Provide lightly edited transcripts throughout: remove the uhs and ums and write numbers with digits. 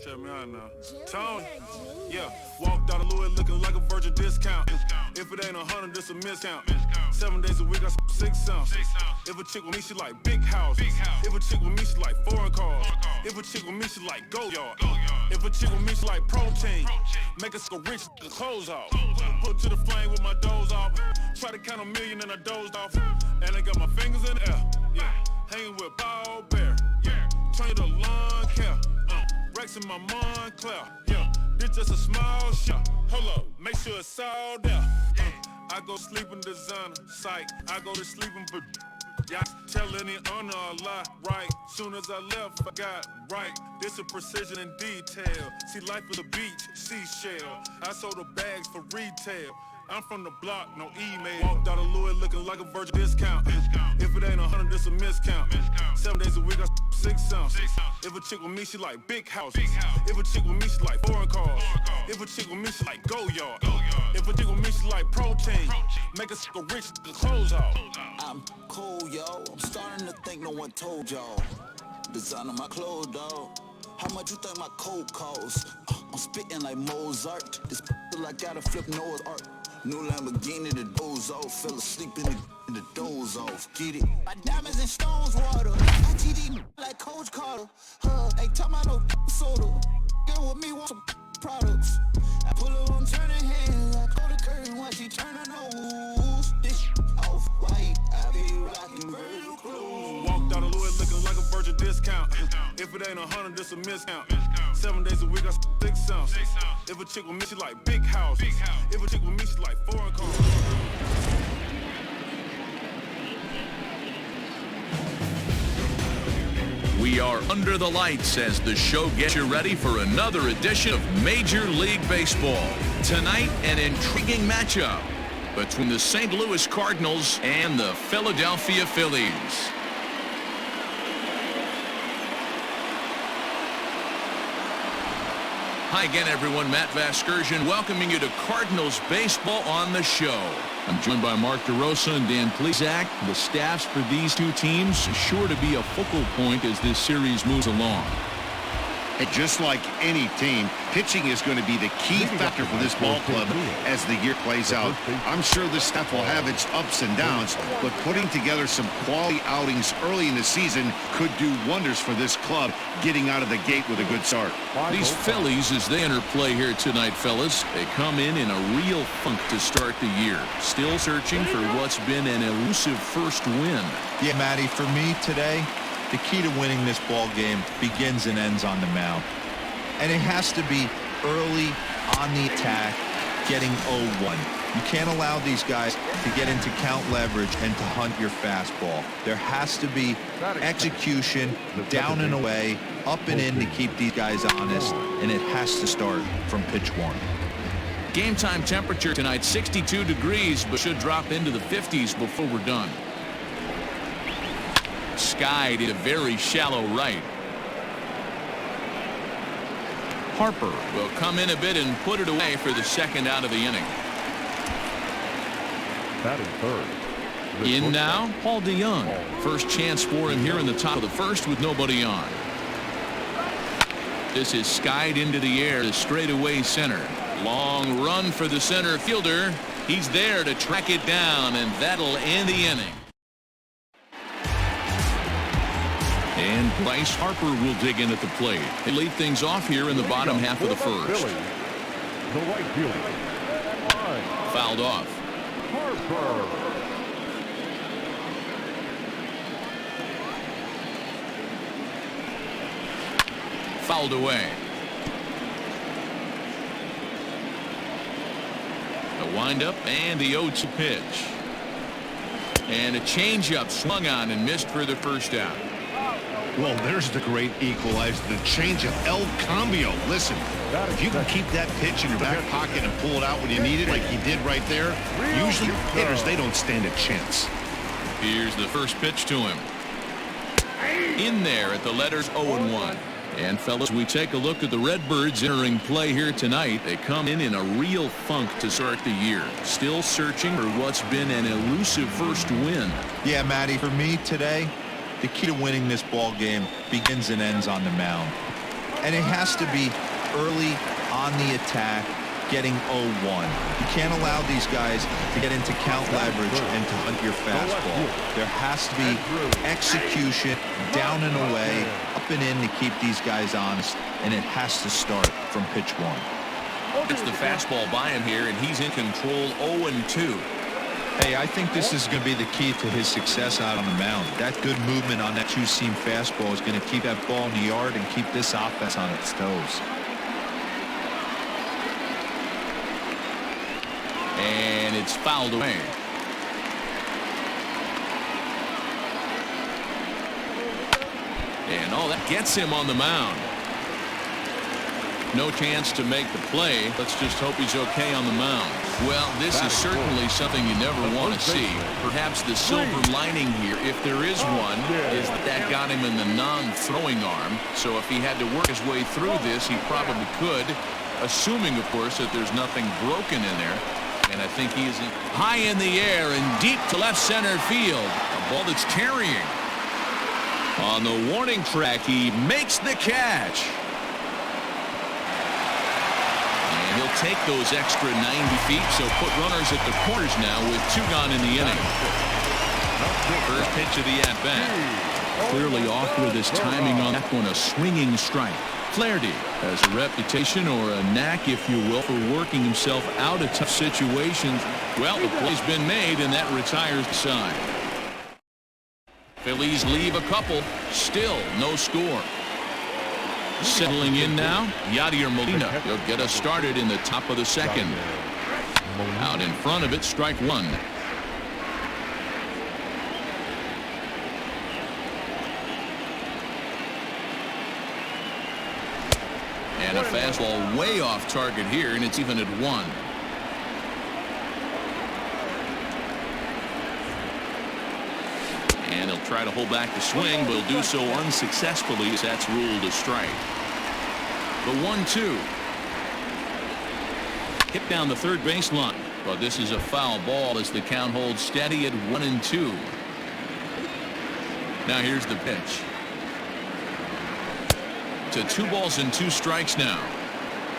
Check me out now. Tony, yeah, walked out of Louis looking like a virgin discount. If it ain't 100, this a miscount. 7 days a week, I 6 ounces. If a chick with me, she like big houses. If a chick with me, she like foreign cars. If a chick with me, she like go yard. If a chick with me, she like protein. Make us go rich, the clothes off. Put to the flame with my doze off. Try to count a million and I dozed off. And I got my fingers in the air. Yeah, hanging with Ball Bear. Yeah, train to lawn care. Rex in my Montclair. Yeah, this just a small shop. Hold up, make sure it's all there. I go sleep in designer, psych. I go to sleep in yeah, tell any honor a lie, right? Soon as I left, I got right. This a precision in detail. See, life is a beach, seashell. I sold the bags for retail. I'm from the block, no email. Walked out of Louis looking like a virgin discount. If it ain't 100, this a miscount. 7 days a week, I 6 ounces. If a chick with me, she like big houses. If a chick with me, she like foreign cars. If a chick with me, she like go yard. If a chick with me, she like protein. Make us go rich, the clothes off. I'm cool, yo. I'm starting to think no one told y'all. Designing my clothes, dog. How much you think my coat costs? I'm spitting like Mozart. This like gotta flip Noah's Ark. New Lamborghini, the doze off. Fell asleep in the doze off. Get it? My diamonds and stones water. I TD like Coach Carter. Ain't talking about no soda. Girl with me want some products. I pull her on turning hands. I pull the curtain once she turn her nose. This off white. I be rocking Virgil clothes. Walked out of Louis looking like a virgin discount. If it ain't 100, this a miscount. 7 days a week, I 6 ounces. If a chick with me, she like big houses. If a chick with me, she like foreign cars. We are under the lights as the show gets you ready for another edition of Major League Baseball. Tonight, an intriguing matchup between the St. Louis Cardinals and the Philadelphia Phillies. Hi again, everyone. Matt Vasgersian welcoming you to Cardinals Baseball on the show. I'm joined by Mark DeRosa and Dan Plesac. The staffs for these two teams sure to be a focal point as this series moves along. And just like any team, pitching is going to be the key factor for this ball club as the year plays out. I'm sure this staff will have its ups and downs, but putting together some quality outings early in the season could do wonders for this club getting out of the gate with a good start. These Phillies, as they enter play here tonight, fellas, they come in a real funk to start the year. Still searching for what's been an elusive first win. Yeah, Matty, for me today, the key to winning this ball game begins and ends on the mound. And it has to be early on the attack, getting 0-1. You can't allow these guys to get into count leverage and to hunt your fastball. There has to be execution, down and away, up and in to keep these guys honest, and it has to start from pitch one. Game time temperature tonight, 62 degrees, but should drop into the 50s before we're done. Skied in a very shallow right. Harper will come in a bit and put it away for the second out of the inning. Batting third. In now, Paul DeYoung. First chance for him here in the top of the first with nobody on. This is skied into the air to straightaway center. Long run for the center fielder. He's there to track it down, and that'll end the inning. And Bryce Harper will dig in at the plate. They lead things off here in the bottom half of the first. The right fielder. Fouled off. Harper. Fouled away. The windup and the 0-2 pitch. And a changeup swung on and missed for the first out. Well, there's the great equalizer, the changeup, El Cambio. Listen, if you can keep that pitch in your back pocket and pull it out when you need it like he did right there, usually hitters, they don't stand a chance. Here's the first pitch to him. In there at the letters 0-1. And, fellas, we take a look at the Redbirds entering play here tonight. They come in a real funk to start the year. Still searching for what's been an elusive first win. Yeah, Matty, for me today, the key to winning this ball game begins and ends on the mound. And it has to be early on the attack, getting 0-1. You can't allow these guys to get into count leverage and to hunt your fastball. There has to be execution, down and away, up and in to keep these guys honest, and it has to start from pitch 1. It's the fastball by him here, and he's in control 0-2. Hey, I think this is going to be the key to his success out on the mound. That good movement on that two-seam fastball is going to keep that ball in the yard and keep this offense on its toes. And it's fouled away. And that gets him on the mound. No chance to make the play. Let's just hope he's okay on the mound. Well, this is certainly something you never want to see. Perhaps the silver lining here, if there is one, is that got him in the non-throwing arm. So if he had to work his way through this, he probably could, assuming, of course, that there's nothing broken in there. And I think he's high in the air and deep to left center field. A ball that's carrying. On the warning track, he makes the catch. He'll take those extra 90 feet, so put runners at the corners now with 2 gone in the inning. First pitch of the at-bat. Clearly off with his timing on that one, a swinging strike. Flaherty has a reputation, or a knack, if you will, for working himself out of tough situations. Well, the play's been made, and that retires the side. Phillies leave a couple. Still no score. Settling in now, Yadier Molina. He'll get us started in the top of the second. Out in front of it, strike 1. And a fastball way off target here, and it's even at 1. And he'll try to hold back the swing, but he'll do so unsuccessfully as that's ruled a strike. The 1-2. Hit down the third baseline, but this is a foul ball as the count holds steady at 1-2. Now here's the pitch. To 2 balls and 2 strikes now.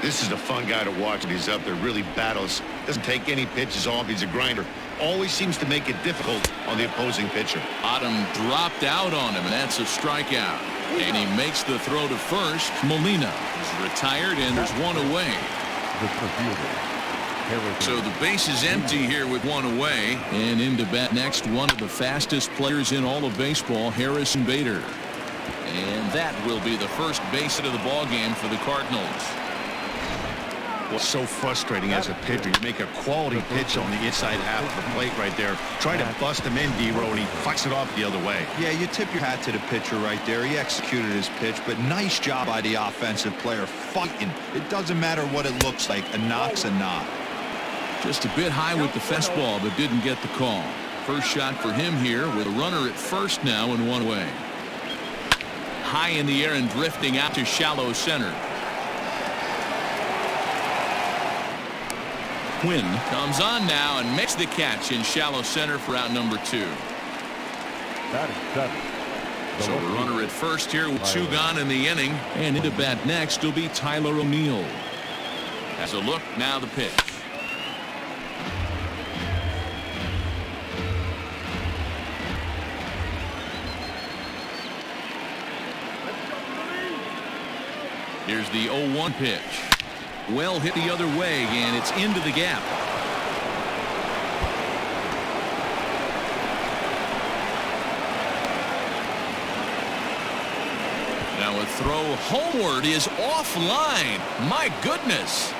This is a fun guy to watch when he's up there. Really battles. Doesn't take any pitches off. He's a grinder. Always seems to make it difficult on the opposing pitcher. Bottom dropped out on him, and that's a strikeout. And he makes the throw to first. Molina is retired, and there's 1 away. So the base is empty here with 1 away. And into bat next, one of the fastest players in all of baseball, Harrison Bader. And that will be the first base hit of the ball game for the Cardinals. What's so frustrating as a pitcher, you make a quality pitch on the inside half of the plate right there. Try to bust him in, D-Row, and he fucks it off the other way. Yeah, you tip your hat to the pitcher right there. He executed his pitch, but nice job by the offensive player fighting. It doesn't matter what it looks like. A knock's a knock. Just a bit high with the fastball, but didn't get the call. First shot for him here with a runner at first now and 1 away. High in the air and drifting out to shallow center. Quinn comes on now and makes the catch in shallow center for out number 2. So a runner at first here with 2 gone in the inning, and into bat next will be Tyler O'Neill. As a look, now the pitch. Here's the 0-1 pitch. Well hit the other way, and it's into the gap. Now a throw homeward is offline. My goodness.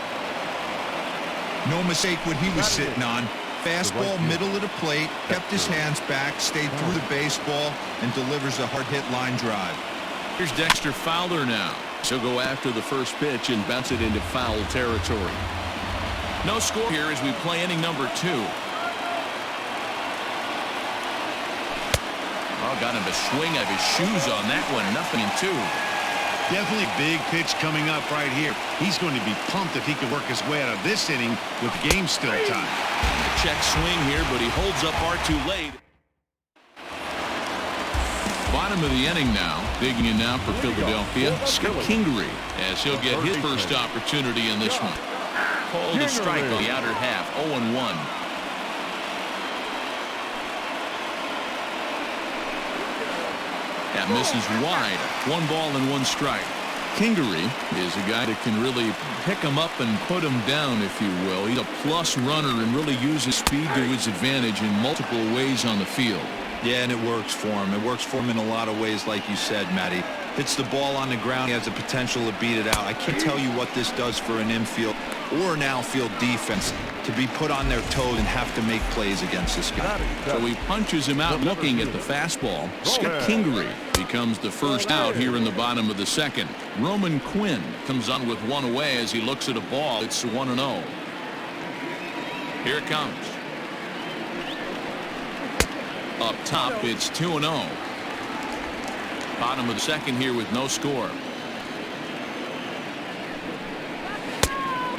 No mistake what he was sitting on. Fastball middle of the plate, kept his hands back, stayed through the baseball, and delivers a hard hit line drive. Here's Dexter Fowler now. She'll go after the first pitch and bounce it into foul territory. No score here as we play inning number 2. Got him to swing out of his shoes on that one. Nothing in 2. Definitely big pitch coming up right here. He's going to be pumped if he can work his way out of this inning with the game still time. Check swing here, but he holds up far too late. Bottom of the inning now. Digging in now for Philadelphia, Scott Kingery, as he'll get his first opportunity in this one. Called a strike on the outer half, 0-1. That misses wide. 1 ball and 1 strike. Kingery is a guy that can really pick him up and put him down, if you will. He's a plus runner and really uses speed to his advantage in multiple ways on the field. Yeah, and it works for him. It works for him in a lot of ways, like you said, Matty. Hits the ball on the ground. He has the potential to beat it out. I can't tell you what this does for an infield or an outfield defense to be put on their toes and have to make plays against this guy. So he punches him out looking at the fastball. Scott Kingery becomes the first out here in the bottom of the second. Roman Quinn comes on with 1 away as he looks at a ball. It's 1-0. Here it comes. Up top, it's 2-0. Bottom of the second here with no score.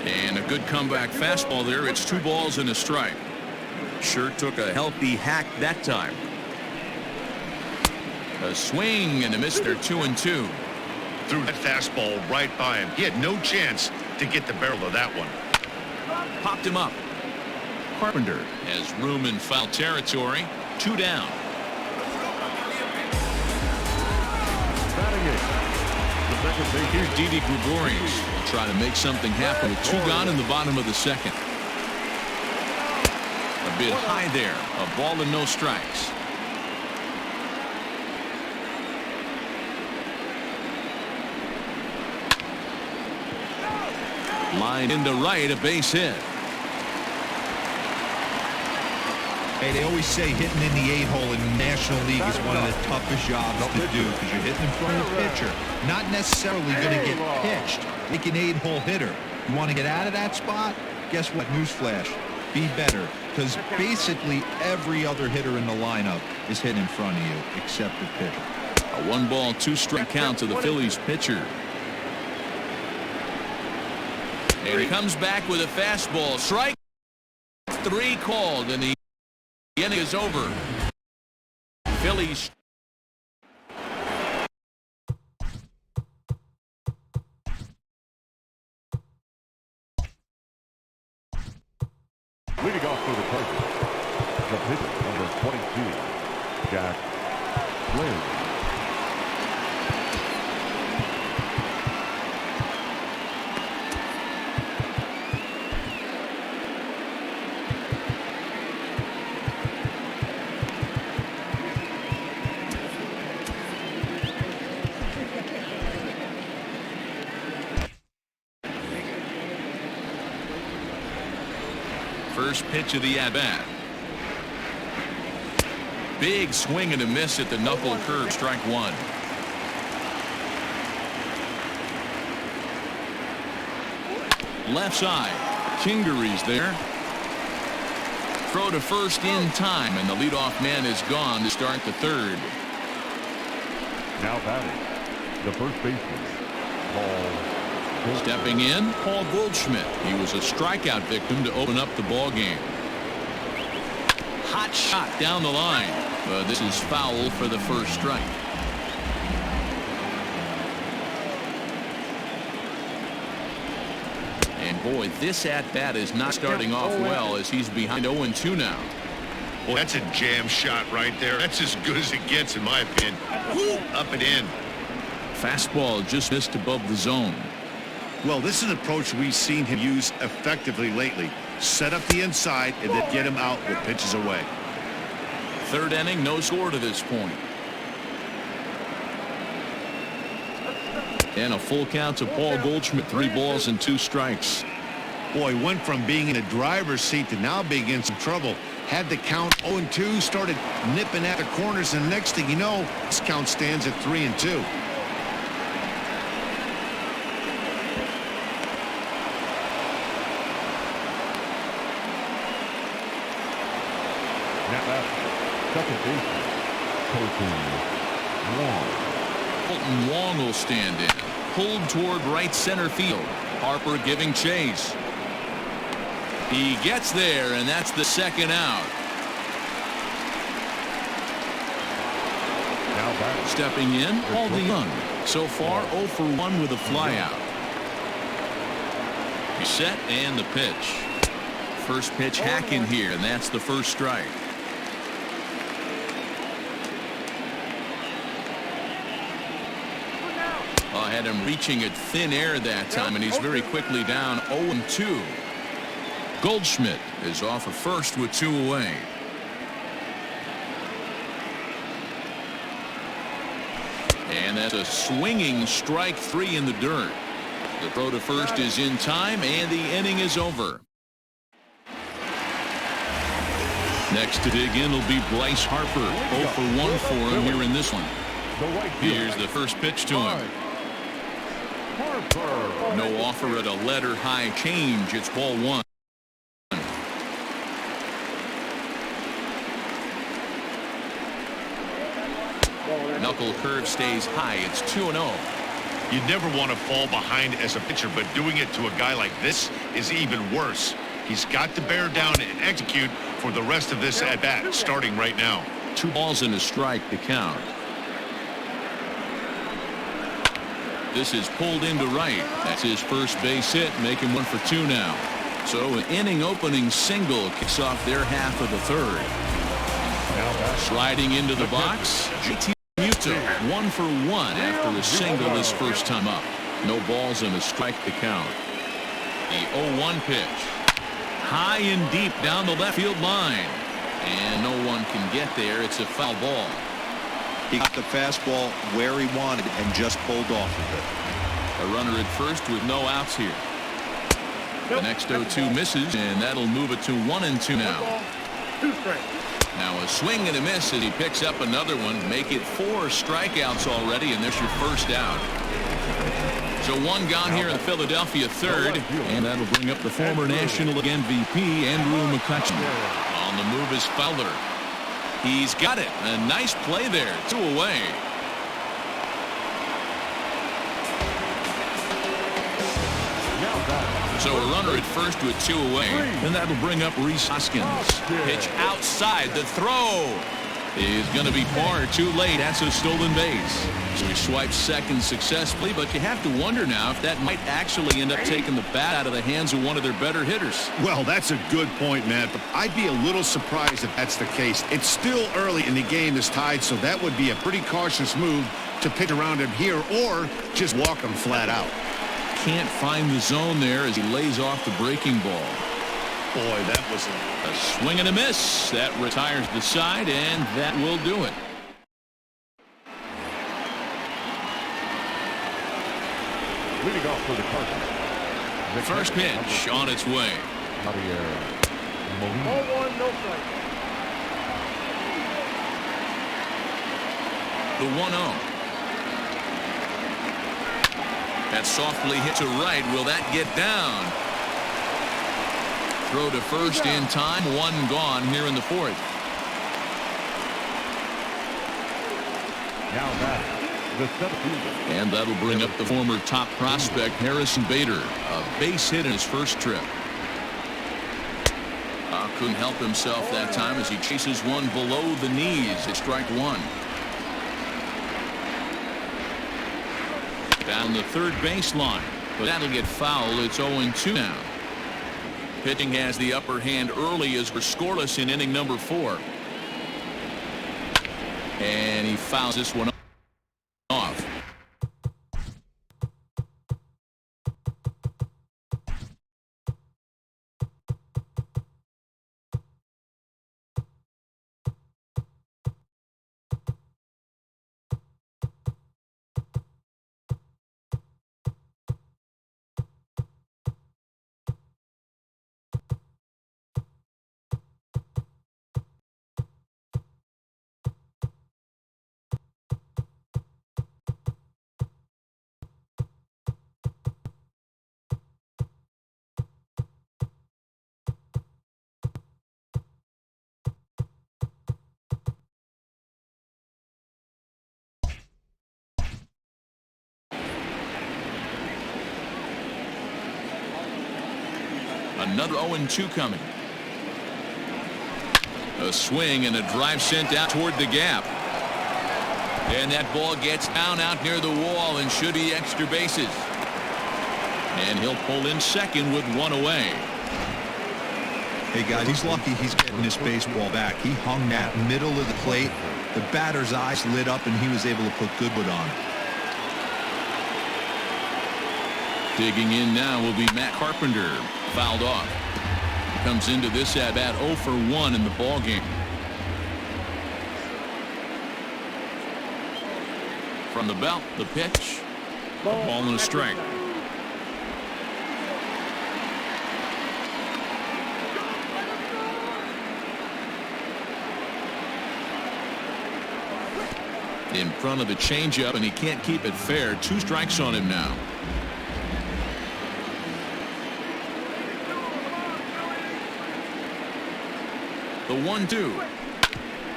And a good comeback fastball there. It's 2 balls and a strike. Sure took a healthy hack that time. A swing and a miss there, 2-2. Threw that fastball right by him. He had no chance to get the barrel of that one. Popped him up. Carpenter has room in foul territory. 2 down. Here's Didi Gregorius. Will try to make something happen with 2 gone in the bottom of the second. A bit high there. A ball and no strikes. Line into right, a base hit. Hey, they always say hitting in the 8-hole in the National League is one of the toughest jobs to do because you're hitting in front of the pitcher. Not necessarily going to get pitched like an 8-hole hitter. You want to get out of that spot? Guess what? Newsflash. Be better, because basically every other hitter in the lineup is hitting in front of you except the pitcher. A 1 ball, 2 strike count to the Phillies pitcher. And he comes back with a fastball. Strike 3 called, and the inning is over. Phillies. Leading off for the Cardinals, the pitcher, number 22, Jack Flynn. First pitch of the at-bat. Big swing and a miss at the knuckle curve. Strike 1. Left side. Kingery's there. Throw to first in time, and the leadoff man is gone to start the third. Now batting, the first baseman, Paul. Stepping in, Paul Goldschmidt. He was a strikeout victim to open up the ball game. Hot shot down the line, but this is foul for the first strike. And boy, this at-bat is not starting off well as he's behind 0-2 now. Well, that's a jam shot right there. That's as good as it gets, in my opinion. Woo, up and in. Fastball just missed above the zone. Well, this is an approach we've seen him use effectively lately. Set up the inside and then get him out with pitches away. Third inning, no score to this point. And a full count to Paul Goldschmidt. 3 balls and 2 strikes. Boy, went from being in the driver's seat to now being in some trouble. Had the count 0-2, started nipping at the corners, and next thing you know, this count stands at 3-2. Second baseman, Colton Wong. Colton Wong will stand in. Pulled toward right center field. Harper giving chase. He gets there, and that's the second out. Now Now batting. Stepping in, Paul DeYoung. So far, 0 for 1 with a flyout. Set and the pitch. First pitch hacking here, and that's the first strike. I had him reaching at thin air that time, and he's very quickly down 0-2. Goldschmidt is off of first with 2 away. And that's a swinging strike 3 in the dirt. The throw to first is in time, and the inning is over. Next to dig in will be Bryce Harper. 0 for 1 for him here in this one. Here's the first pitch to him. No offer at a letter high change. It's ball 1. Knuckle curve stays high. It's 2-0. You never want to fall behind as a pitcher, but doing it to a guy like this is even worse. He's got to bear down and execute for the rest of this at-bat, starting right now. 2 balls and a strike to count. This is pulled into right. That's his first base hit, making 1 for 2 now. So an inning opening single kicks off their half of the third. Sliding into the box, JT Muto, 1 for 1 after a single his first time up. No balls and a strike to count. The 0-1 pitch. High and deep down the left field line. And no one can get there. It's a foul ball. He got the fastball where he wanted and just pulled off of it. A runner at first with no outs here. The next 0-2 misses, and that'll move it to 1-2 now. Now a swing and a miss as he picks up another one. Make it 4 strikeouts already, and there's your first out. So 1 gone here in Philadelphia third, and that'll bring up the former National League MVP, Andrew McCutchen. On the move is Fowler. He's got it. A nice play there. 2 away. So a runner at first with 2 away, and that'll bring up Rhys Hoskins. Pitch outside. The throw is going to be far too late. That's a stolen base. So he swipes second successfully, but you have to wonder now if that might actually end up taking the bat out of the hands of one of their better hitters. Well, that's a good point, Matt, but I'd be a little surprised if that's the case. It's still early in the game is tied, so that would be a pretty cautious move to pitch around him here or just walk him flat out. Can't find the zone there as he lays off the breaking ball. Boy, that was a swing and a miss. That retires the side, and that will do it. Leading off for the Cardinals. First pitch on its way. The 1-0. That softly hit to right. Will that get down? Throw to first in time. 1 gone here in the 4th. Now batting, the center fielder. And that'll bring up the former top prospect, Harrison Bader. A base hit in his first trip. Couldn't help himself that time as he chases one below the knees at strike 1. Down the third baseline, but that'll get foul. It's 0-2 now. Pitching has the upper hand early as we're scoreless in inning number 4. And he fouls this one off. Another 0-2 coming. A swing and a drive sent out toward the gap. And that ball gets down out near the wall and should be extra bases. And he'll pull in second with one away. Hey, guys, he's lucky he's getting this baseball back. He hung that middle of the plate. The batter's eyes lit up, and he was able to put Goodwood on. Digging in now will be Matt Carpenter. Fouled off. Comes into this at-bat 0 for 1 in the ball game. From the belt, the pitch. A ball and a strike. In front of the changeup, and he can't keep it fair. 2 strikes on him now. The 1-2.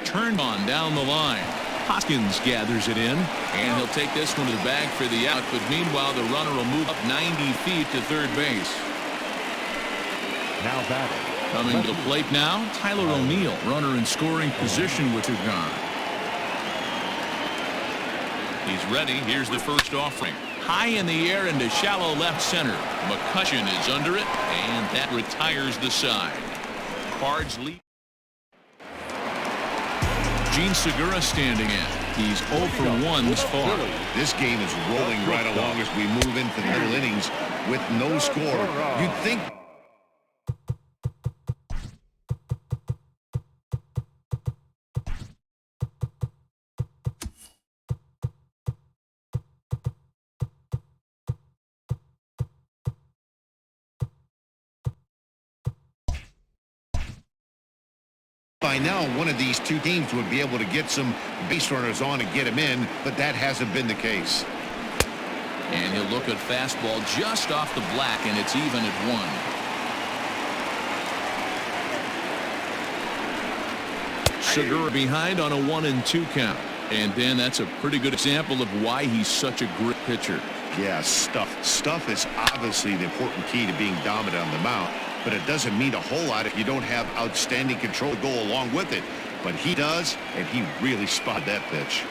Turned on down the line. Hoskins gathers it in, and he'll take this one to the bag for the out, but meanwhile the runner will move up 90 feet to third base. Now batting. Coming to the plate now, Tyler O'Neill, runner in scoring position with 2 gone. He's ready. Here's the first offering. High in the air into shallow left center. McCutcheon is under it, and that retires the side. Cards lead. Gene Segura standing in. He's 0 for 1 thus far. This game is rolling right along as we move into the middle innings with no score. You'd think by now one of these two teams would be able to get some base runners on and get him in, but that hasn't been the case. And he'll look at fastball just off the black, and it's even at 1. Segura behind on a 1-2 count. And then that's a pretty good example of why he's such a great pitcher. Yeah, stuff is obviously the important key to being dominant on the mound, but it doesn't mean a whole lot if you don't have outstanding control to go along with it. But he does, and he really spotted that pitch.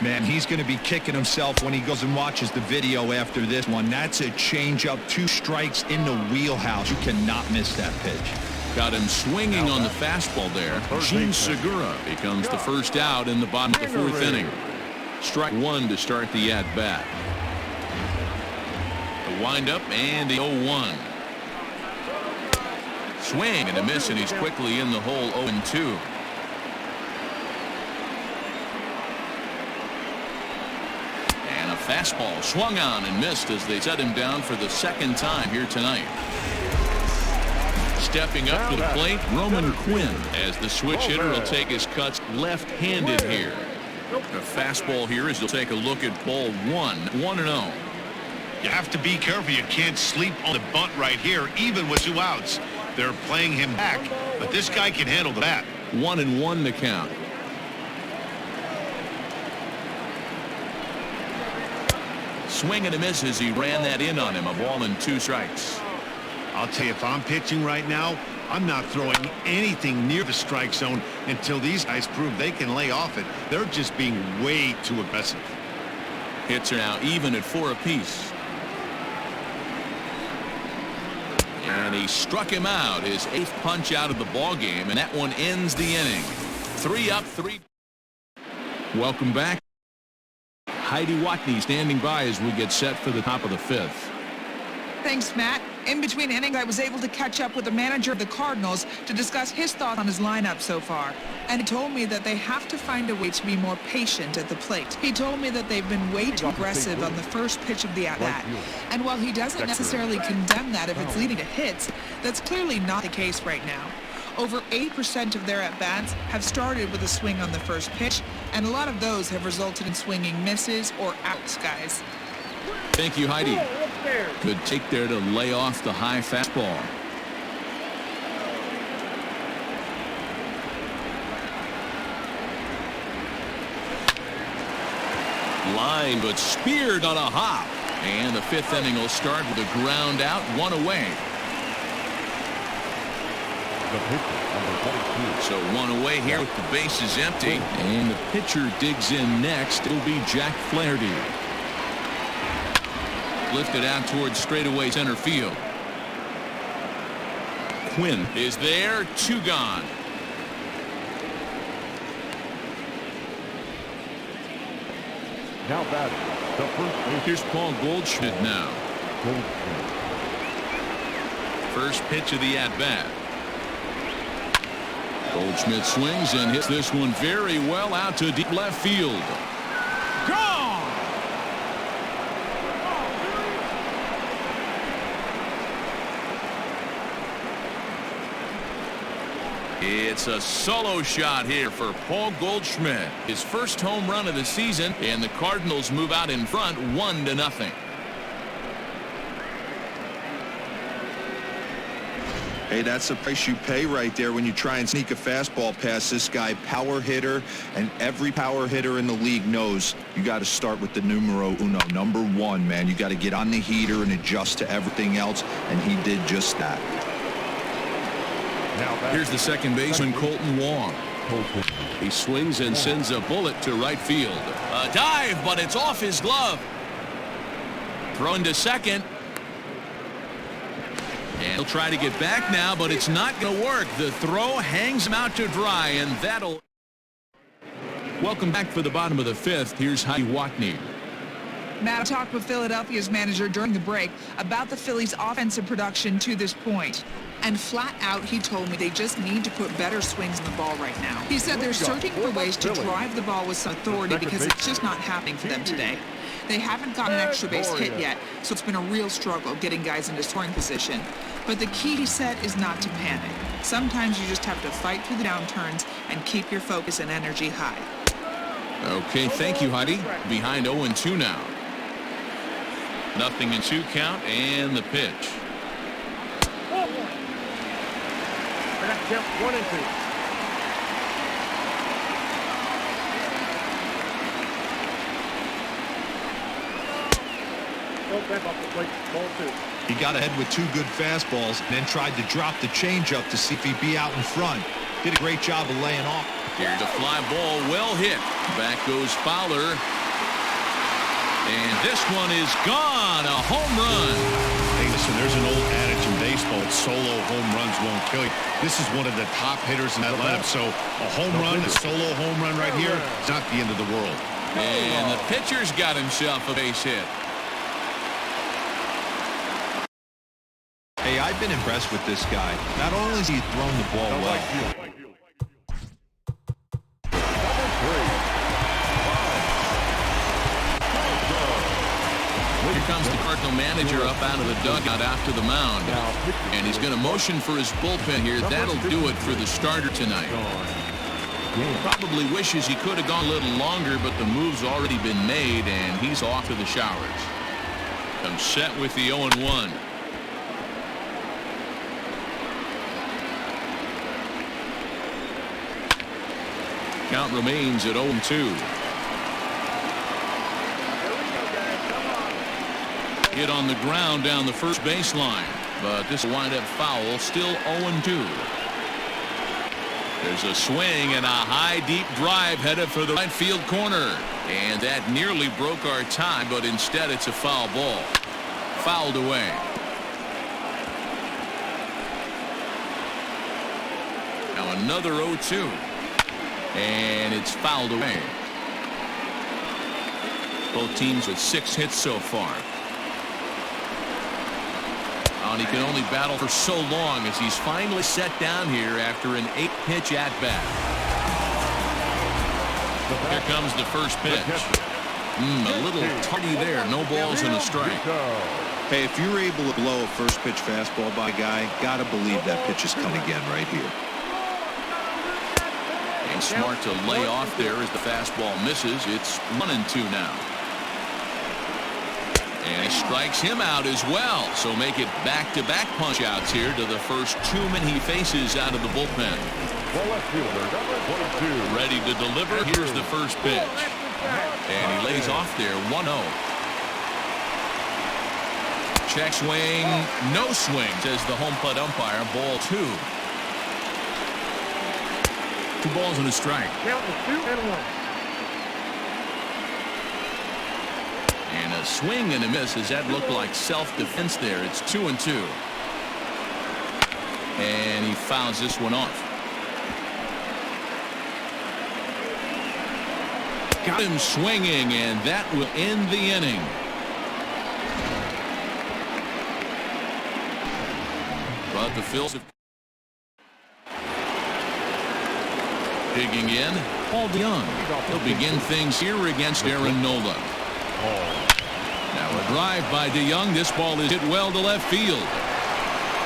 Man, he's going to be kicking himself when he goes and watches the video after this one. That's a changeup, 2 strikes in the wheelhouse. You cannot miss that pitch. Got him swinging on the fastball there. Gene Segura becomes the first out in the bottom of the 4th inning. Strike 1 to start the at-bat. The windup and the 0-1. Swing and a miss, and he's quickly in the hole. 0-2. And a fastball swung on and missed as they set him down for the 2nd time here tonight. Stepping up to the plate, Roman Quinn, as the switch hitter will take his cuts left-handed here. A fastball here as he'll take a look at ball 1, 1-0. You have to be careful. You can't sleep on the bunt right here, even with 2 outs. They're playing him back, but this guy can handle the bat. 1-1 to count. Swing and a miss as he ran that in on him. A ball and 2 strikes. I'll tell you, if I'm pitching right now, I'm not throwing anything near the strike zone until these guys prove they can lay off it. They're just being way too aggressive. Hits are now even at 4 apiece. And he struck him out, his 8th punch out of the ball game, and that one ends the inning. 3 up, 3. Welcome back. Heidi Watney standing by as we get set for the top of the 5th. Thanks, Matt. In between innings, I was able to catch up with the manager of the Cardinals to discuss his thoughts on his lineup so far. And he told me that they have to find a way to be more patient at the plate. He told me that they've been way too aggressive on the first pitch of the at-bat. And while he doesn't necessarily condemn that if it's leading to hits, that's clearly not the case right now. Over 80% of their at-bats have started with a swing on the first pitch, and a lot of those have resulted in swinging misses or outs, guys. Thank you, Heidi. Good take there to lay off the high fastball. Line, but speared on a hop. And the 5th inning will start with a ground out, 1 away. The pitcher, number 22. So one away here with the bases empty. And the pitcher digs in next. It'll be Jack Flaherty. Lifted out towards straightaway center field. Quinn is there. 2 gone. Now batting, the first base. Here's Paul Goldschmidt now. Goldschmidt. First pitch of the at-bat. Goldschmidt swings and hits this one very well out to deep left field. Gone! It's a solo shot here for Paul Goldschmidt. His first home run of the season, and the Cardinals move out in front 1-0. Hey, that's the price you pay right there when you try and sneak a fastball past this guy. Power hitter, and every power hitter in the league knows you got to start with the numero uno, number 1, man. You got to get on the heater and adjust to everything else, and he did just that. Here's the second baseman, Colton Wong. He swings and sends a bullet to right field. A dive, but it's off his glove. Thrown to second. And he'll try to get back now, but it's not going to work. The throw hangs him out to dry, and that'll... Welcome back for the bottom of the 5th. Here's Heidi Watney. Matt, I talked with Philadelphia's manager during the break about the Phillies' offensive production to this point. And flat out, he told me they just need to put better swings in the ball right now. He said they're searching for ways to drive the ball with some authority because it's just not happening for them today. They haven't gotten an extra base hit yet, so it's been a real struggle getting guys into scoring position. But the key, he said, is not to panic. Sometimes you just have to fight through the downturns and keep your focus and energy high. Okay, thank you, Heidi. Behind 0-2 now. 0-2 count, and the pitch. I got count 1 and 2. He got ahead with 2 good fastballs and then tried to drop the changeup to see if he'd be out in front. Did a great job of laying off. Here's a fly ball, well hit. Back goes Fowler. And this one is gone. A home run. Hey, listen, there's an old adage in baseball. Solo home runs won't kill you. This is one of the top hitters in that lineup. So a home run, a solo home run right here, it's not the end of the world. And the pitcher's got himself a base hit. Hey, I've been impressed with this guy. Not only has he thrown the ball well. Here comes the Cardinal manager up out of the dugout after the mound. And he's going to motion for his bullpen here. That'll do it for the starter tonight. Probably wishes he could have gone a little longer, but the move's already been made, and he's off to the showers. Comes set with the 0-1. Count remains at 0-2. Hit on the ground down the first baseline, but this will wind up foul. Still 0-2. There's a swing and a high deep drive headed for the right field corner, and that nearly broke our tie, but instead it's a foul ball. Fouled away. Now another 0-2, and it's fouled away. Both teams with 6 hits so far. And he can only battle for so long as he's finally set down here after an 8-pitch at-bat. Here comes the first pitch. A little tardy there. No balls and a strike. Hey, if you're able to blow a first pitch fastball by a guy, gotta believe that pitch is coming again right here. And smart to lay off there as the fastball misses. It's 1-2 now. And he strikes him out as well. So make it back-to-back punch-outs here to the first 2 men he faces out of the bullpen. Ready to deliver. Here's the first pitch. And he lays off there, 1-0. Check swing, no swing, says the home plate umpire. Ball 2. 2 balls and a strike. Count is 2-1. And a swing and a miss. As that looked like self-defense there. It's 2-2. And he fouls this one off. Got him swinging, and that will end the inning. But the Phils have digging in. Paul DeYoung. He'll begin things here against Aaron Nola. Now a drive by DeYoung. This ball is hit well to left field.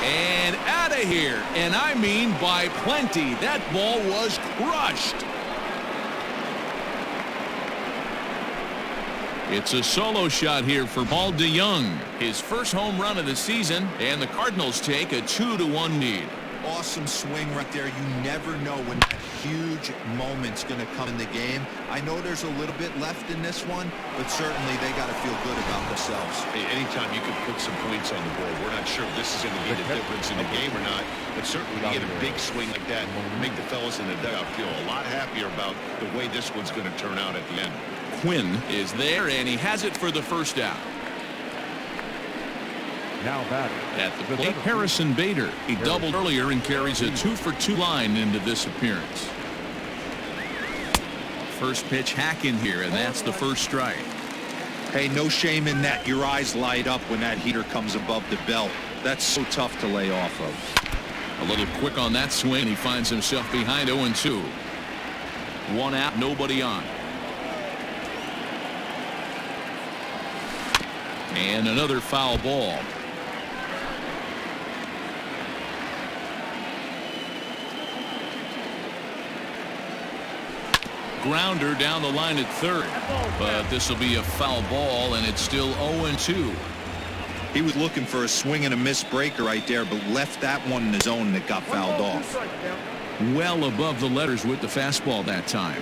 And out of here. And I mean by plenty. That ball was crushed. It's a solo shot here for Paul DeYoung. His first home run of the season, and the Cardinals take a 2-1 lead. Awesome swing right there. You never know when that huge moment's going to come in the game. I know there's a little bit left in this one, but certainly they got to feel good about themselves. Hey, anytime you can put some points on the board, we're not sure if this is going to be the difference in the game or not, but certainly when you get a big swing like that, make the fellas in the dugout feel a lot happier about the way this one's going to turn out at the end. Quinn is there, and he has it for the first out. Now batting. At the plate, Harrison Bader. He doubled earlier and carries a 2-for-2 line into this appearance. First pitch hack in here, and that's the first strike. Hey, no shame in that. Your eyes light up when that heater comes above the belt. That's so tough to lay off of. A little quick on that swing. He finds himself behind 0-2. 1 out, nobody on. And another foul ball. Grounder down the line at third. But this will be a foul ball, and it's still 0-2. He was looking for a swing and a miss breaker right there, but left that one in the zone that got fouled off. Well above the letters with the fastball that time.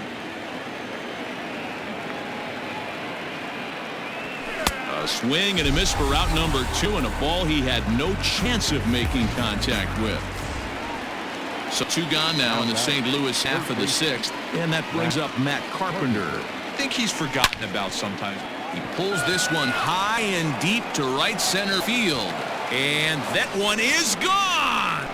A swing and a miss for out number 2, and a ball he had no chance of making contact with. So 2 gone now in the St. Louis half of the 6th, and that brings up Matt Carpenter. I think he's forgotten about sometimes. He pulls this one high and deep to right center field, and that one is gone.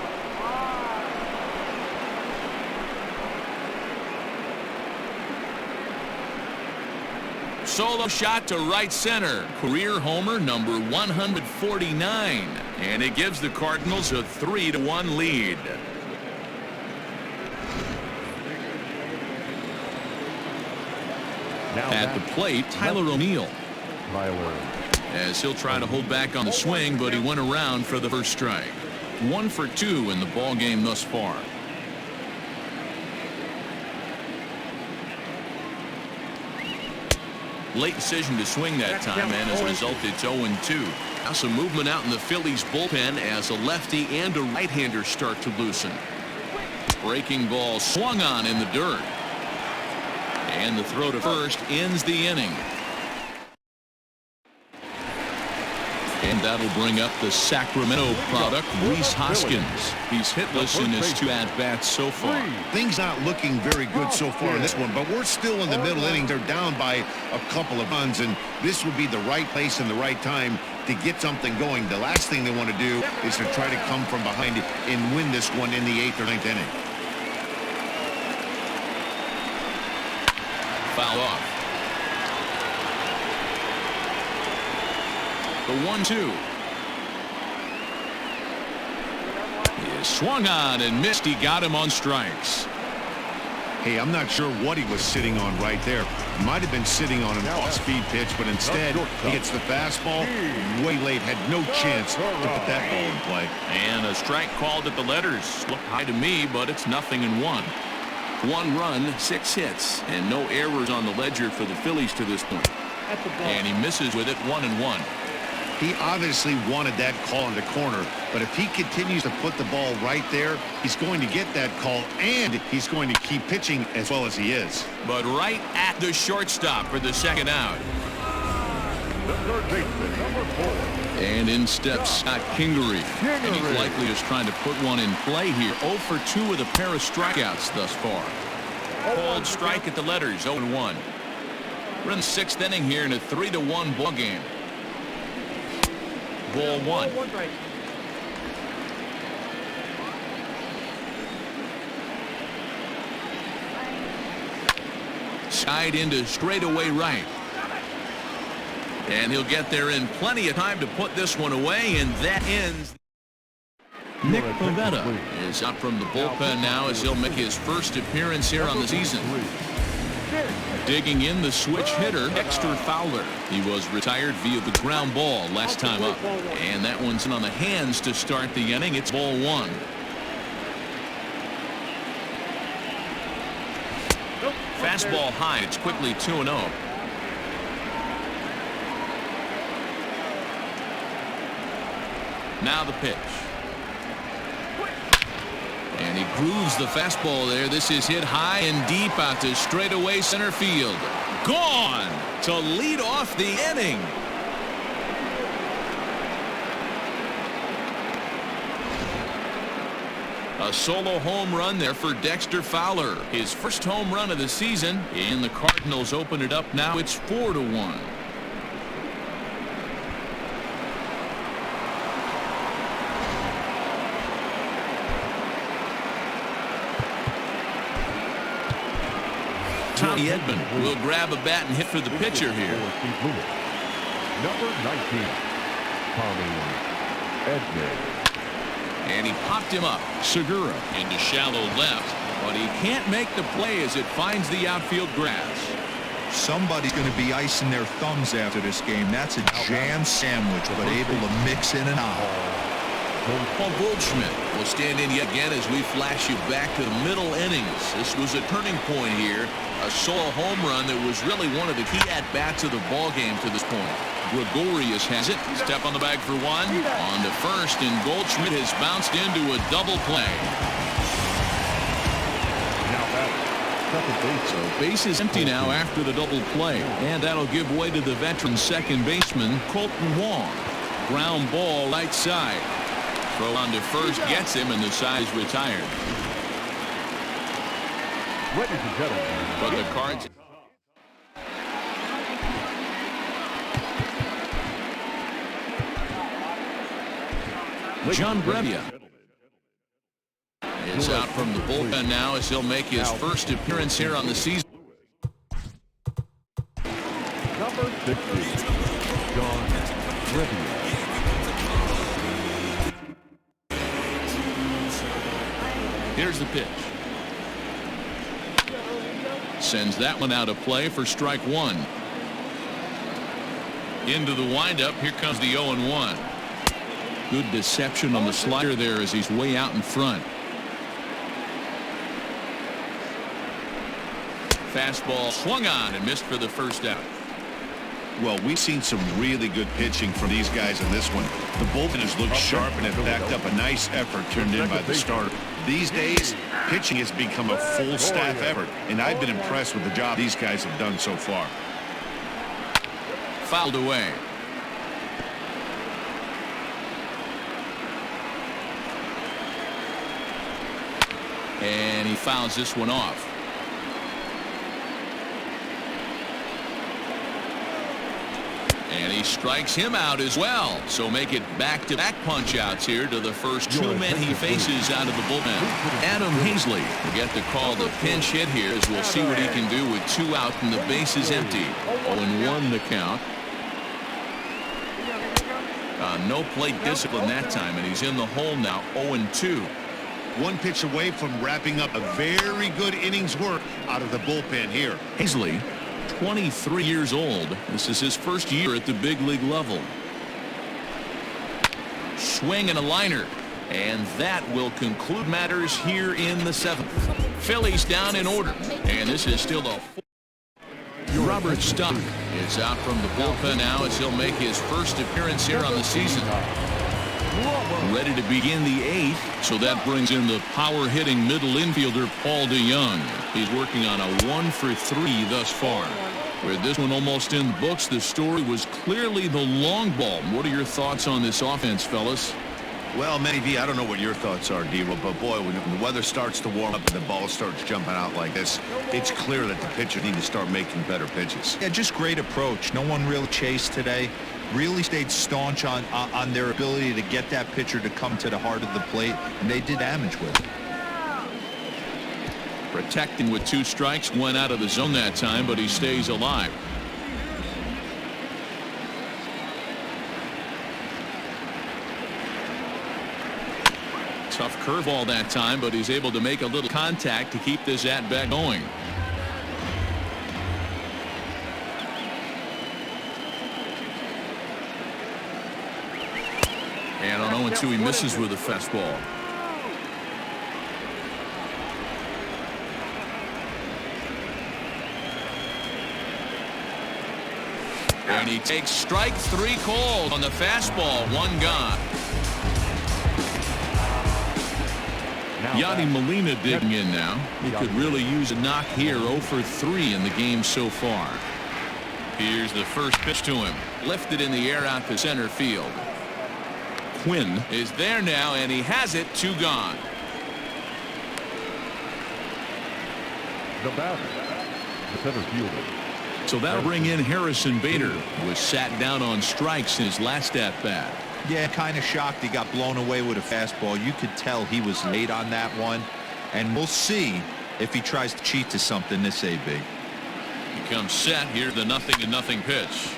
Solo shot to right center. Career homer number 149. And it gives the Cardinals a 3-1 lead. Now At the plate, Tyler O'Neill. As he'll try to hold back on the swing, but he went around for the first strike. 1 for 2 in the ball game thus far. Late decision to swing that time, and as a result, it's 0-2. Now some movement out in the Phillies bullpen as a lefty and a right-hander start to loosen. Breaking ball swung on in the dirt. And the throw to first ends the inning. And that'll bring up the Sacramento product, Rhys Hoskins. He's hitless in his 2 at-bats so far. Things not looking very good so far in this one, but we're still in the middle innings. They're down by a couple of runs, and this would be the right place and the right time to get something going. The last thing they want to do is to try to come from behind and win this one in the 8th or 9th inning. Foul off. The 1-2 is swung on and missed. He got him on strikes. Hey, I'm not sure what he was sitting on right there. Might have been sitting on an off-speed pitch, but instead he gets the fastball way late. Had no chance to put that ball in play. And a strike called at the letters. Looked high to me, but it's 0-1. 1 run, 6 hits, and no errors on the ledger for the Phillies to this point. And he misses with it 1-1. He obviously wanted that call in the corner, but if he continues to put the ball right there, he's going to get that call, and he's going to keep pitching as well as he is. But right at the shortstop for the second out. The third baseman, number 4. And in steps Scott Kingery. And he's likely just trying to put one in play here. 0 for 2 with a pair of strikeouts thus far. Called strike at the letters, 0-1. We're in the 6th inning here in a 3-1 ball game. Ball 1. Side into straightaway right. And he'll get there in plenty of time to put this one away, and that ends. Nick Pivetta is up from the bullpen now as he'll make his first appearance here on the season. Digging in the switch hitter, Dexter Fowler. He was retired via the ground ball last time up. And that one's in on the hands to start the inning. It's ball 1. Fastball high. It's quickly 2-0. Now the pitch. And he grooves the fastball there. This is hit high and deep out to straightaway center field. Gone to lead off the inning. A solo home run there for Dexter Fowler. His first home run of the season. And the Cardinals open it up now. It's 4-1. Tommy Edman will grab a bat and hit for the pitcher here. Number 19, Tommy Edman. And he popped him up. Segura into shallow left, but he can't make the play as it finds the outfield grass. Somebody's going to be icing their thumbs after this game. That's a jam sandwich, but able to mix in and out. Paul Goldschmidt will stand in yet again as we flash you back to the middle innings. This was a turning point here. A solo home run that was really one of the key at-bats of the ball game to this point. Gregorius has it. Step on the bag for one. On to first, and Goldschmidt has bounced into a double play. So base is empty now after the double play. And that'll give way to the veteran second baseman, Colton Wong. Ground ball right side. Throw on to first gets him, and the side is retired. Ladies and gentlemen, but the Cards. John Brevia is out from the bullpen now as he'll make his first appearance here on the season. Number 60, John Brevia. Here's the pitch. Sends that one out of play for strike 1. Into the windup. Here comes the 0-1. Good deception on the slider there as he's way out in front. Fastball swung on and missed for the first out. Well, we've seen some really good pitching from these guys in this one. The bullpen has looked sharp and have backed up a nice effort turned in by the starter. These days, pitching has become a full staff effort, and I've been impressed with the job these guys have done so far. Fouled away. And he fouls this one off. And he strikes him out as well. So make it back-to-back punch-outs here to the first two men he faces out of the bullpen. Adam Hazley will get the call to pinch hit here as we'll see what he can do with 2 out and the bases empty. 0-1 the count. No plate discipline that time, and he's in the hole now, 0-2. One pitch away from wrapping up a very good innings work out of the bullpen here. Hazley, 23 years old. This is his first year at the big league level. Swing and a liner. And that will conclude matters here in the 7th. Phillies down in order. And this is still a... Robert Stock is out from the bullpen now as he'll make his first appearance here on the season. Ready to begin the 8th, so that brings in the power-hitting middle infielder Paul DeYoung. He's working on a 1 for 3 thus far. With this one almost in the books, the story was clearly the long ball. What are your thoughts on this offense, fellas? Well, maybe, I don't know what your thoughts are, D-Roll, but boy, when the weather starts to warm up and the ball starts jumping out like this, it's clear that the pitchers need to start making better pitches. Yeah, just great approach. No one really chased today. Really stayed staunch on their ability to get that pitcher to come to the heart of the plate, and they did damage with it. Protecting with 2 strikes, went out of the zone that time, but he stays alive. Tough curveball that time, but he's able to make a little contact to keep this at-bat going. And on 0-2, he misses with a fastball. And he takes strike 3 called on the fastball. 1 gone. Yadi Molina digging in now. He could really use a knock here. 0 for 3 in the game so far. Here's the first pitch to him. Lifted in the air out to center field. Quinn is there now, and he has it. 2 gone. The batter, the center fielder. So that'll bring in Harrison Bader, who was sat down on strikes in his last at-bat. Yeah, kind of shocked he got blown away with a fastball. You could tell he was late on that one, and we'll see if he tries to cheat to something this AB. He comes set. Here's the 0-0 pitch.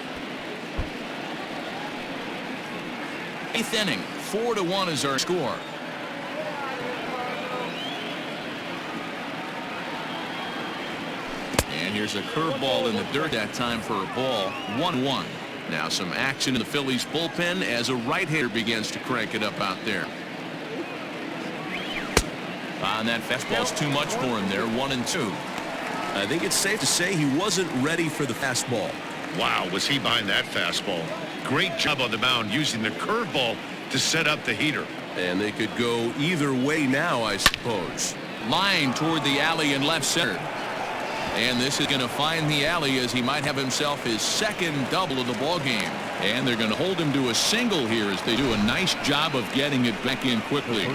8th inning, 4-1 is our score. And here's a curveball in the dirt that time for a ball. 1-1. Now some action in the Phillies bullpen as a right-hander begins to crank it up out there. And that fastball's too much for him there. 1-2. I think it's safe to say he wasn't ready for the fastball. Wow, was he behind that fastball. Great job on the mound using the curveball to set up the heater. And they could go either way now, I suppose. Line toward the alley in left center. And this is going to find the alley as he might have himself his 2nd double of the ball game. And they're going to hold him to a single here as they do a nice job of getting it back in quickly.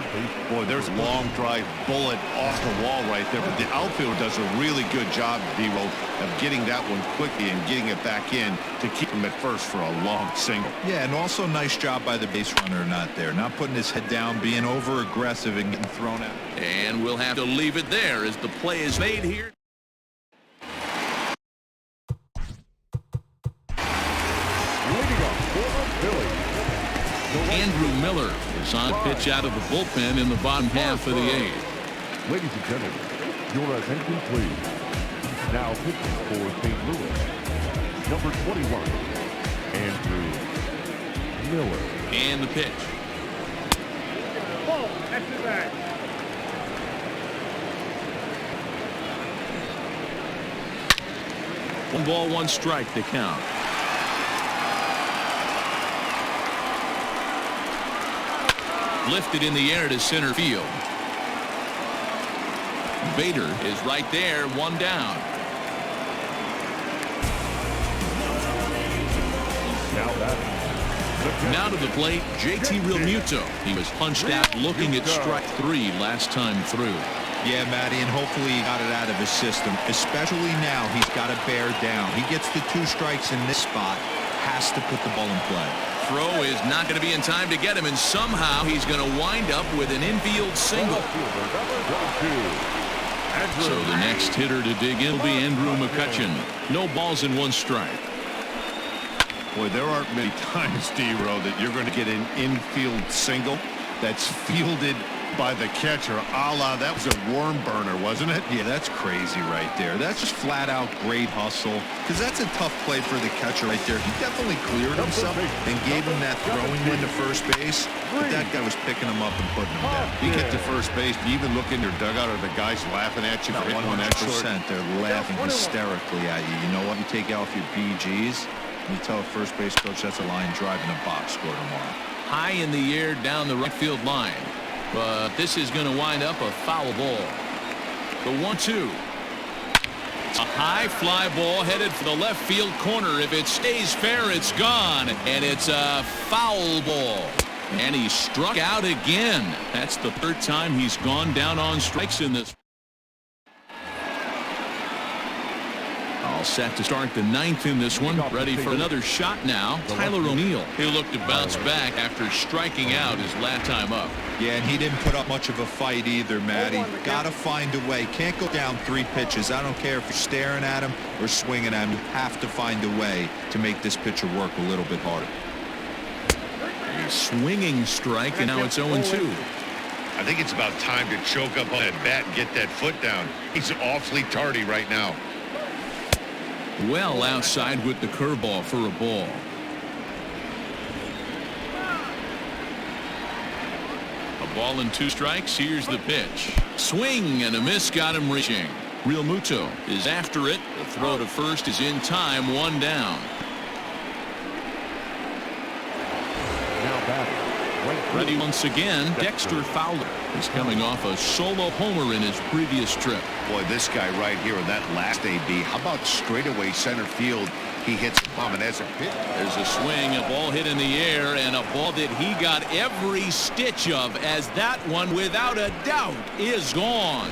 Boy, there's a long drive bullet off the wall right there. But the outfield does a really good job, D-Roll, of getting that one quickly and getting it back in to keep him at first for a long single. Yeah, and also nice job by the base runner not there. Not putting his head down, being over-aggressive and getting thrown out. And we'll have to leave it there as the play is made here. Andrew Miller is on pitch out of the bullpen in the bottom half of the 8th. Ladies and gentlemen, your attention please. Now pitching for St. Louis, number 21, Andrew Miller. And the pitch. Oh, that's his back. 1 ball, 1 strike to count. Lifted in the air to center field. Bader is right there. 1 down. Now to the plate, JT Realmuto. He was punched out looking at strike 3 last time through. Yeah, Matty, and hopefully he got it out of his system. Especially now, he's got to bear down. He gets the 2 strikes in this spot. Has to put the ball in play. Throw is not going to be in time to get him, and somehow he's going to wind up with an infield single. So the next hitter to dig in will be Andrew McCutchen. No balls and 1 strike. Boy, there aren't many times, D-Row, that you're going to get an infield single that's fielded by the catcher, a la that was a worm burner, wasn't it? Yeah, that's crazy right there. That's just flat out great hustle, because that's a tough play for the catcher right there. He definitely cleared himself and gave him that throwing win to first base, but that guy was picking him up and putting him down. You get to first base, do you even look in your dugout, or the guys laughing at you for hitting one that short? 100%. They're laughing hysterically at you. You know what? You take off your BGs, and you tell a first base coach that's a line drive in a box score tomorrow. High in the air down the right field line. But this is going to wind up a foul ball. The 1-2. A high fly ball headed for the left field corner. If it stays fair, it's gone. And it's a foul ball. And he struck out again. That's the third time he's gone down on strikes in this. All set to start the ninth in this one. Ready for another shot now. Tyler O'Neill. He'll look to bounce back after striking out his last time up. Yeah, and he didn't put up much of a fight either, Matty. Got to find a way. Can't go down 3 pitches. I don't care if you're staring at him or swinging at him. You have to find a way to make this pitcher work a little bit harder. A swinging strike, and now it's 0-2. I think it's about time to choke up on that bat and get that foot down. He's awfully tardy right now. Well outside with the curveball for a ball. A ball and 2 strikes. Here's the pitch. Swing and a miss got him reaching. Real Muto is after it. The throw to first is in time. 1 down. Ready once again, Dexter Fowler is coming off a solo homer in his previous trip. Boy, this guy right here in that last AB. How about straightaway center field? He hits the bomb, and as a pitch. There's a swing, a ball hit in the air, and a ball that he got every stitch of, as that one, without a doubt, is gone.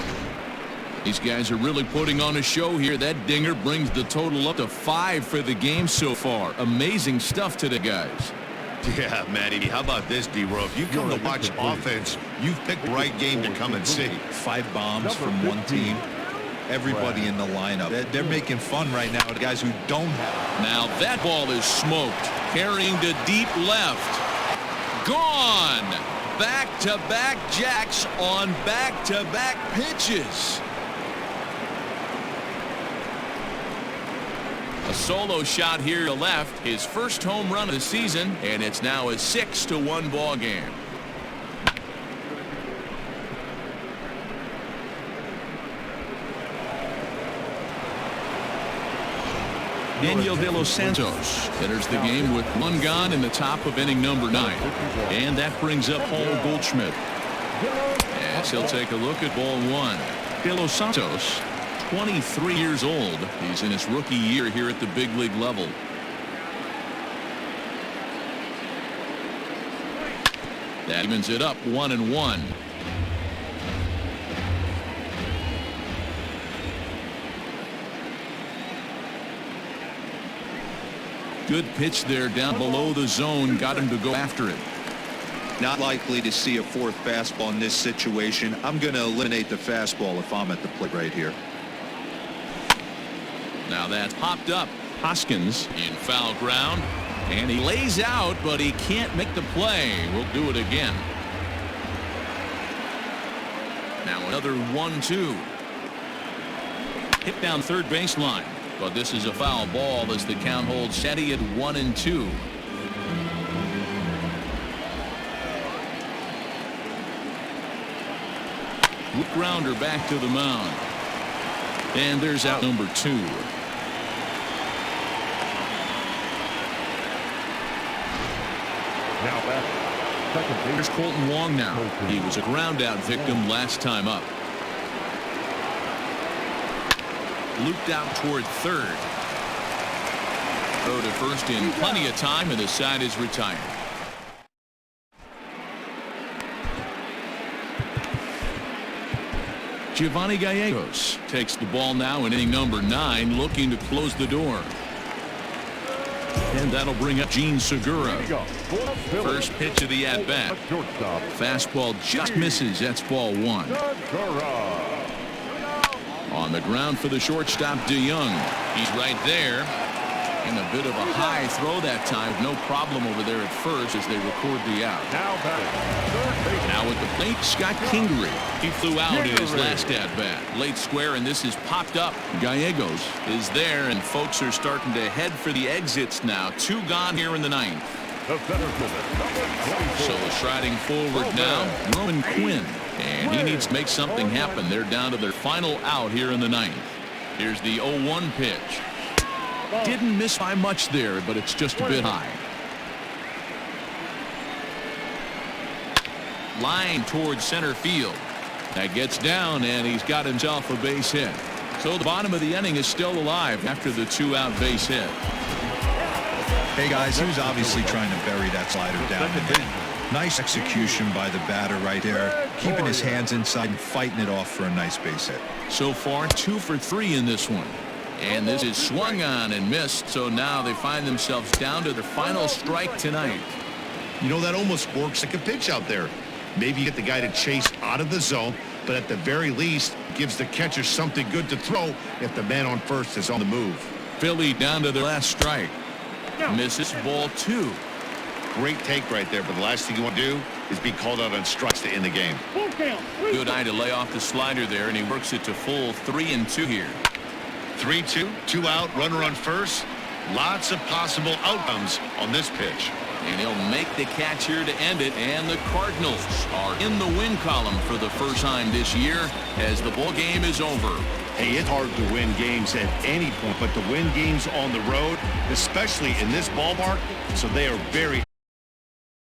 These guys are really putting on a show here. That dinger brings the total up to 5 for the game so far. Amazing stuff today, guys. Yeah, Matty, how about this, D-Row? If you come to watch offense, you've picked the right game to come and see. 5 bombs from one team. Everybody in the lineup. They're making fun right now. The guys who don't have. Now that ball is smoked. Carrying to deep left. Gone. Back-to-back jacks on back-to-back pitches. A solo shot here to left, his first home run of the season, and it's now a 6-1 ball game. Daniel De Los Santos enters the game with 1 gone in the top of inning number 9. And that brings up Paul Goldschmidt. As he'll take a look at ball 1. De Los Santos, 23 years old. He's in his rookie year here at the big league level. That evens it up 1-1. Good pitch there down below the zone. Got him to go after it. Not likely to see a 4th fastball in this situation. I'm going to eliminate the fastball if I'm at the plate right here. Now that's popped up. Hoskins in foul ground, and he lays out, but he can't make the play. We'll do it again. Now another 1-2. Hit down third baseline, but this is a foul ball as the count holds steady at 1-2. Loop grounder back to the mound, and there's out number 2. Here's Colton Wong now. He was a ground out victim last time up. Looped out toward third. Throw to first in plenty of time, and the side is retired. Giovanni Gallegos takes the ball now in inning number 9, looking to close the door. And that'll bring up Gene Segura. First pitch of the at-bat. Fastball just misses. That's ball 1. On the ground for the shortstop, DeYoung. He's right there. And a bit of a high throw that time. No problem over there at first as they record the out. Now at the plate, Scott Kingery. He flew out in his last at-bat. Late square, and this is popped up. Gallegos is there, and folks are starting to head for the exits now. 2 gone here in the 9th. So striding forward now, Roman Quinn. And he needs to make something happen. They're down to their final out here in the 9th. Here's the 0-1 pitch. Didn't miss by much there, but it's just a bit high. Line towards center field. That gets down, and he's got himself a base hit. So the bottom of the inning is still alive after the 2-out base hit. Hey guys, he was obviously trying to bury that slider down the middle. Nice execution by the batter right there, keeping his hands inside and fighting it off for a nice base hit. So far 2 for 3 in this one. And this is swung on and missed, so now they find themselves down to their final strike tonight. You know, that almost works like a pitch out there. Maybe you get the guy to chase out of the zone, but at the very least gives the catcher something good to throw if the man on first is on the move. Philly down to their last strike. Misses, ball 2. Great take right there, but the last thing you want to do is be called out on strikes to end the game. Good eye to lay off the slider there, and he works it to full 3-2 here. 3-2, 2 out, runner on first. Lots of possible outcomes on this pitch. And he'll make the catch here to end it, and the Cardinals are in the win column for the first time this year as the ball game is over. Hey, it's hard to win games at any point, but to win games on the road, especially in this ballpark, so they are very